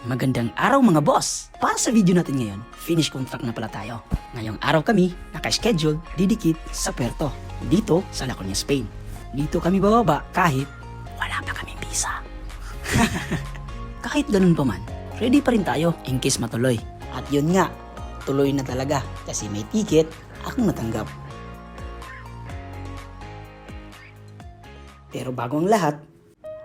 Magandang araw mga boss! Para sa video natin ngayon, finish contract na pala tayo. Ngayong araw kami, naka-schedule, didikit sa Puerto, dito sa La Coruña, Spain. Dito kami bababa kahit wala pa kaming visa. Kahit ganun pa man, ready pa rin tayo in case matuloy. At yun nga, tuloy na talaga kasi may ticket akong natanggap. Pero bago ang lahat,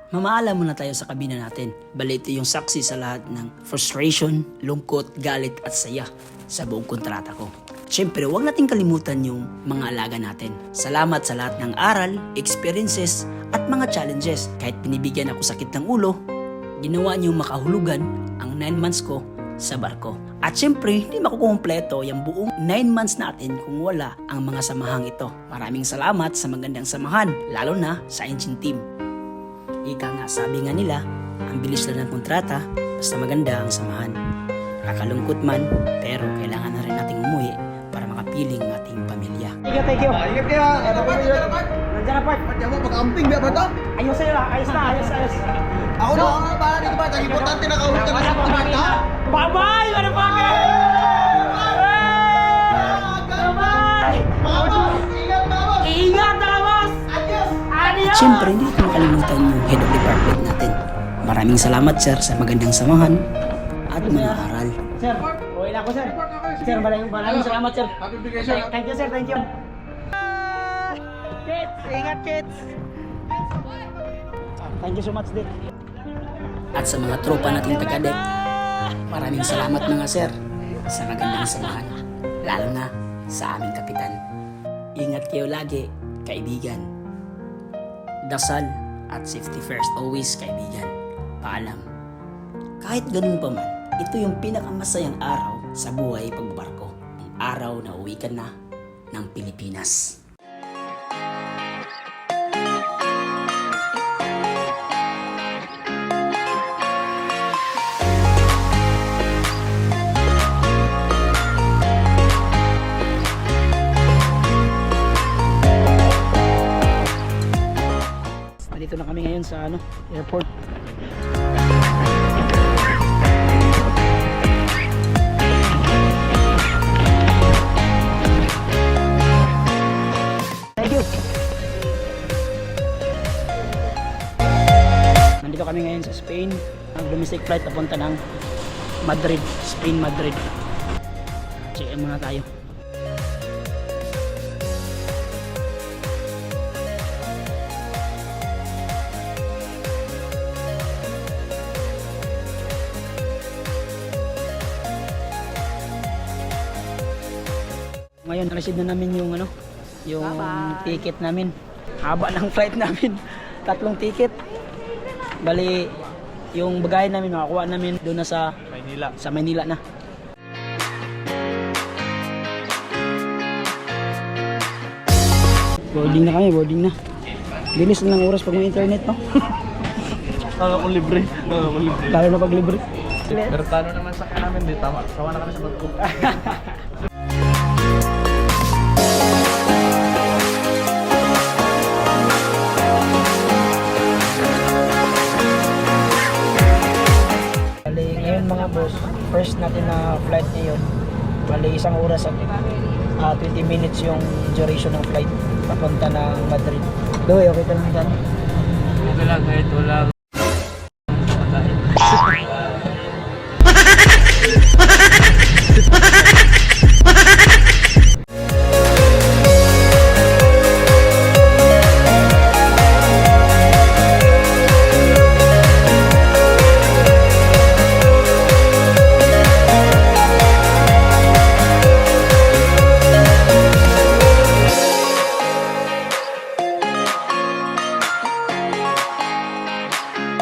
mamaalam muna tayo sa kabina natin. Bali ito yung saksi sa lahat ng frustration, lungkot, galit at saya sa buong kontrata ko. Siyempre, huwag natin kalimutan yung mga alaga natin. Salamat sa lahat ng aral, experiences at mga challenges. Kahit binibigyan ako sakit ng ulo, ginawa niyong makahulugan ang 9 months ko sa barko. At siyempre, hindi makukumpleto yung buong 9 months natin kung wala ang mga samahang ito. Maraming salamat sa magandang samahan, lalo na sa engine team. Ika nga, sabi nga nila, ang bilis lang ng kontrata, basta maganda ang samahan. Kakalungkot man, pero kailangan na rin nating umuwi para makapiling ang ating pamilya. Thank you. Ingat kayo. Nandiyan na, Part. Pati ako pag-amping, ba ba ito? Ayos sa'yo, ayos na. Ako na, para dito ba? Ang importante na kaulit ka na sa kumanta. Bye-bye, motherfucker! Bye-bye! Mga boss, ingat mga boss! Ingat na, boss! Adios! At syempre, hindi natin makalimutan yung head of department natin. Maraming salamat, sir, sa magandang samahan at mga aral. Sir, okay na ako, sir. Sir, maraming salamat, sir. Happy vacation. Thank you, sir. Thank you. Kids, ingat, kids. Thank you so much, Dick. At sa mga tropa nating taga-deck, maraming salamat mga sir sa magandang samahan, lalo na sa aming kapitan. Ingat kayo lagi, kaibigan. Dasal at safety first always, kaibigan. Paalam. Kahit ganun pa man, ito yung pinakamasayang araw sa buhay pagbabarko. Ang araw na uwi ka na ng Pilipinas. Dito na kami ngayon sa airport. Thank you. Nandito kami ngayon sa Spain. Ang domestic flight papunta ng Madrid, Spain, Madrid. Check in muna tayo. Ngayon, receive na namin yung yung ticket namin. Haba ng flight namin. 3 ticket. Bali, yung bagahe namin makakuha namin doon na sa Maynila. Sa Maynila na. Boarding na kami, boarding na. Bilis na lang oras pag may internet, no? Kala ko libre. Lalo na pag libre. Pero talo naman sa kanya namin, di tama. Sawa na kami sa bagko. Mga boss, first natin na flight ngayon. Bali 1 oras at 20 minutes yung duration ng flight papunta ng Madrid. Doy, okay ka lang dyan? Okay lang, kahit wala.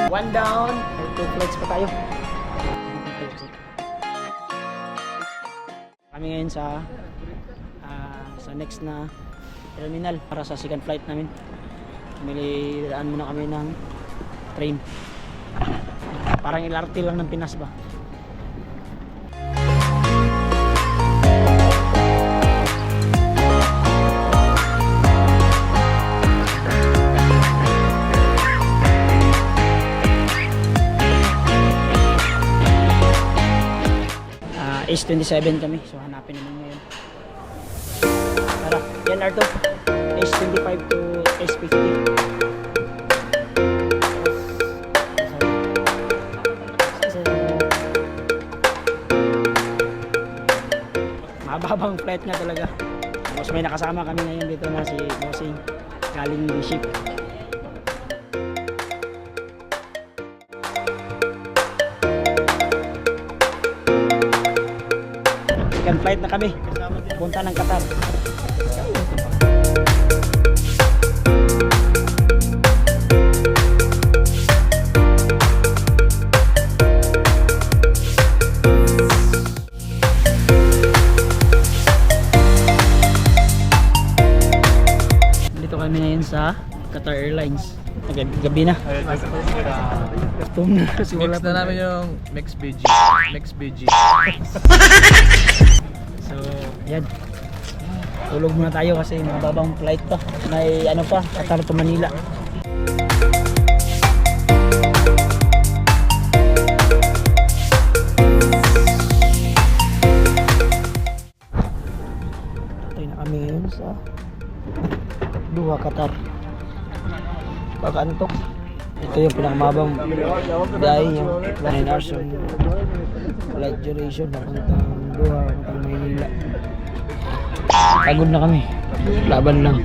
One down, 2 flights pa tayo. Kami ngayon sa next na terminal para sa second flight namin. Daan muna kami ng train. Parang LRT lang ng Pinas ba? H27 kami. So hanapin namin ngayon. Tara, yan R2. H25 to H50. Mababang flight nga talaga. Tapos may nakasama kami ngayon dito na si Bossing galing ship. Second flight na kami. Punta ng Qatar. Dito kami ngayon sa Qatar Airlines. Gabi na. Gutom na kasi wala Mix pa. na namin yung Mix BG. Mix BG. So, yan. Tulog muna tayo kasi mababang flight pa. May ano pa, Qatar to Manila. Tatay na kami ngayon sa Doha, Qatar. Pagkaantok. Ito yung pinakamabang dahil yung 9 hours yung flight duration papuntang Doha, papuntang Maynila. Pagod na kami. Laban lang.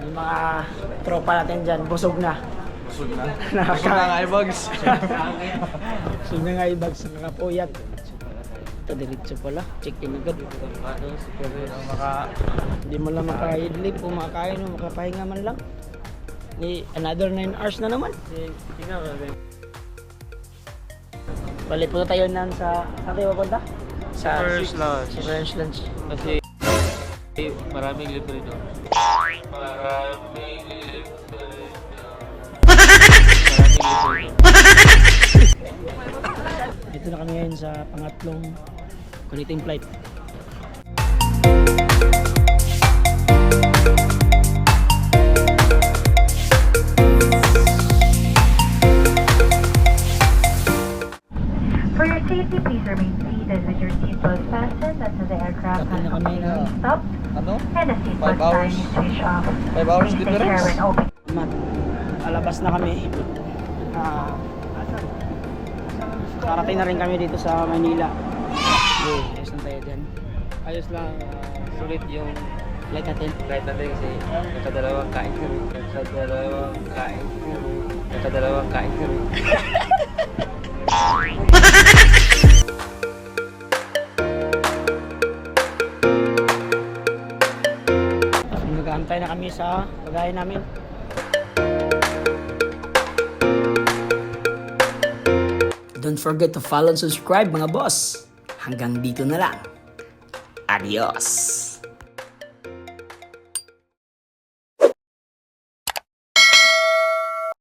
Yung mga tropa natin dyan, busog na. Busog na. Busog na nga ibags. Busog na nga ibags, nakapuyat. Ito, diretso pala. Check-in agad. Hindi mo lang makaidlip o makakain o makapahinga man lang. Another 9 hours na naman. Balik po tayo nan sa... Saan tayo papunta? Sa First lunch. Sa French lunch. Kasi maraming libre doon. Maraming libre Dito na kami ngayon sa pangatlong connecting flight. For your safety, please remain seated with your seatbelt fastened until the aircraft Tatay has na kami na completely stopped Ano? and the seatbelt 5 hours. sign is switched off. 5 hours Please take care difference? when opening. Alabas na kami. Karating na rin kami dito sa Manila. Okay, ayos na tayo dyan. Ayos lang. Sulit yung Flight natin. flight natin kasi nakadalawang kain kami. Nakadalawang kain kami. Nakadalawang kain kami. Nag-aantay na kami sa bagahe namin. Don't forget to follow and subscribe mga boss. Hanggang dito na lang. Adios!